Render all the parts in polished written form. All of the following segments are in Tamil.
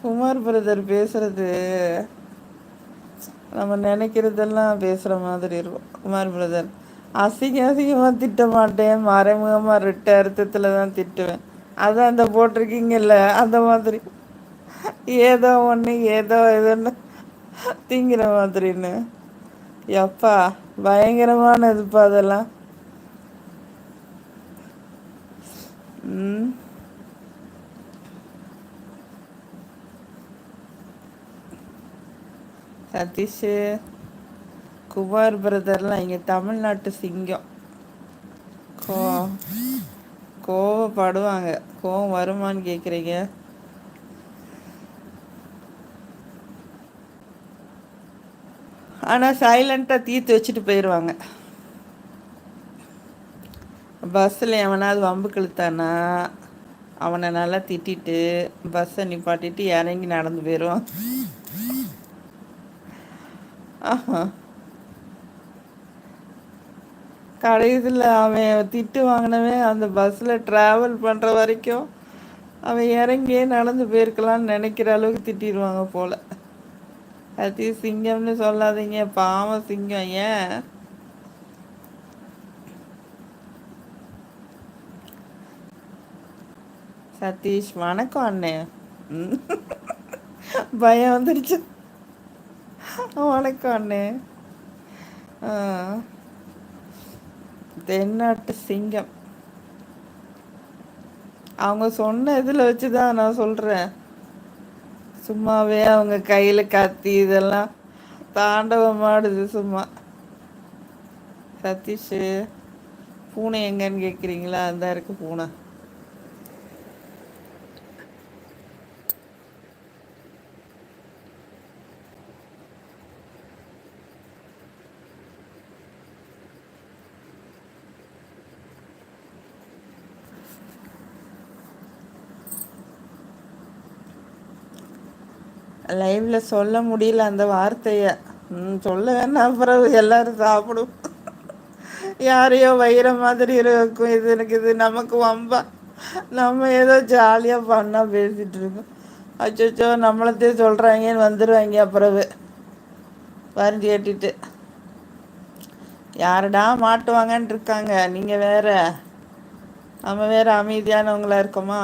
குமார் பிரதர் பேசுறது நம்ம நினைக்கிறதெல்லாம் பேசுகிற மாதிரி இருக்கும். குமார் பிரதர் அசிங்கமாக திட்ட மாட்டேன், மறைமுகமாக ரெட்ட அர்த்தத்தில் தான் திட்டுவேன். அதான் அந்த போட்டிருக்கீங்கல்ல அந்த மாதிரி, ஏதோ ஒன்று ஏதோ எதுன்னு திங்கிற மாதிரின்னு. எப்பா பயங்கரமானதுப்பா அதெல்லாம். ம் சதீஷ் குமார் பிரதர்லாம் இங்கே தமிழ்நாட்டு சிங்கம். கோ கோவப்படுவாங்க. கோவம் வருமான்னு கேட்குறீங்க. ஆனால் சைலண்ட்டாக தீர்த்து வச்சுட்டு போயிடுவாங்க. பஸ்ஸில் எவனாவது வம்பு கழுத்தானா அவனை நல்லா திட்டிட்டு பஸ்ஸை நிப்பாட்டிட்டு இறங்கி நடந்து போயிடுவான். கடைசியில் அவன் திட்டு வாங்கினவன் அந்த பஸ்ஸில் ட்ராவல் பண்ணுற வரைக்கும் அவன் இறங்கியே நடந்து போயிருக்கலான்னு நினைக்கிற அளவுக்கு திட்டிடுவாங்க போல். சதீஷ் சிங்கம்னு சொல்லாதீங்க, பாவம் சிங்கம். ஏன் சதீஷ் வணக்கம் அண்ணே. பயம் வந்துடுச்சு. வணக்கம் அண்ணே. தென்னாட்டு சிங்கம். அவங்க சொன்ன இதில் வச்சு தான் நான் சொல்கிறேன். சும்மாவே அவங்க கையில் கத்தி இதெல்லாம் தாண்டவமாடுது சும்மா. சதீஷ் பூனை எங்கன்னு கேட்குறீங்களா? அந்த இருக்கு பூனை. லைவில் சொல்ல முடியல அந்த வார்த்தையை. சொல்ல வேணா, அப்புறம் எல்லாரும் சாப்பிடும். யாரையோ வயிற மாதிரி இருக்கும். இது எனக்கு இது நமக்கு வம்பா. நம்ம ஏதோ ஜாலியாக பண்ணால் பேசிகிட்டு இருக்கோம். அச்சோ நம்மளத்தே சொல்கிறாங்கன்னு வந்துடுவாங்க. அப்புறவு வரைஞ்சி கேட்டுட்டு யாருடா மாட்டுவாங்கன்னு இருக்காங்க. நீங்கள் வேற, நம்ம வேற அமைதியானவங்களா இருக்கோமா?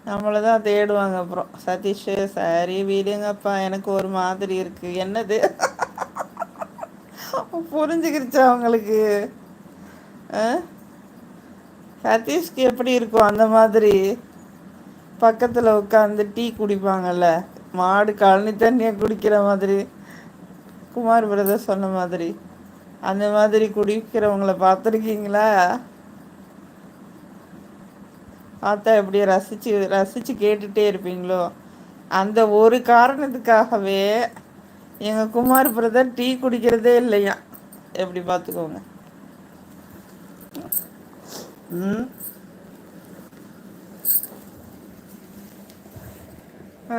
நம்மளை தான் தேடுவாங்க அப்புறம். சதீஷ் சரி விடுங்கப்பா, எனக்கு ஒரு மாதிரி இருக்கு. என்னது புரிஞ்சுக்கிருச்சா அவங்களுக்கு? சதீஷ்க்கு எப்படி இருக்கும் அந்த மாதிரி பக்கத்தில் உட்காந்து டீ குடிப்பாங்கல்ல, மாடு கழனி தண்ணியை குடிக்கிற மாதிரி. குமார் பிரதர் சொன்ன மாதிரி அந்த மாதிரி குடிக்கிறவங்கள பார்த்துருக்கீங்களா? பார்த்தா எப்படி ரசித்து ரசித்து கேட்டுகிட்டே இருப்பீங்களோ? அந்த ஒரு காரணத்துக்காகவே எங்கள் குமார் பிரதர் டீ குடிக்கிறதே இல்லையா. எப்படி பார்த்துக்கோங்க.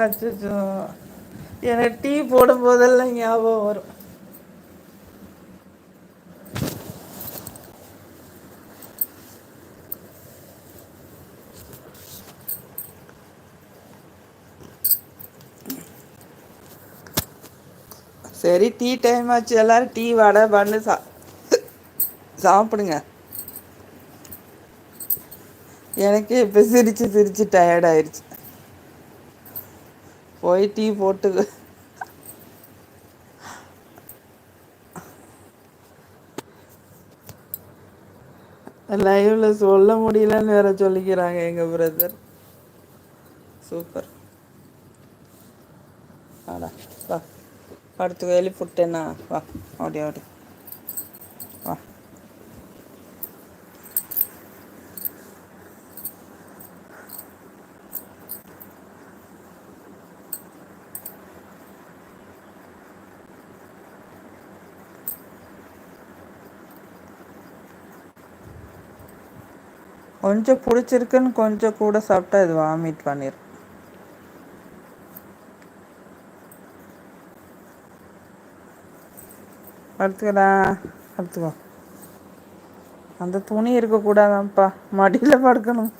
அச்சோ, எனக்கு டீ போடும் போதெல்லாம் ஞாபகம் வரும். சரி டீ டைம் ஆச்சு, எல்லோரும் டீ வடை பண்ணு சாப்பிடுங்க. எனக்கு இப்போ சிரித்து சிரித்து டயர்டாயிருச்சு. போய் டீ போட்டு லைவ்ல சொல்ல முடியலன்னு வேற சொல்லிக்கிறாங்க எங்கள் பிரதர். சூப்பர். வாடா வா, படுத்து எழுப்பிட்டேன்னா வா, ஓடி ஓடி வா. கொஞ்சம் பிடிச்சிருக்குன்னு கொஞ்சம் கூட சாப்பிட்டா இது வாமிட் பண்ணிடும். படுத்துக்கடா, படுத்துக்கோ. அந்த துணி இருக்கக்கூடாதான்ப்பா, மடியில் படுக்கணும்.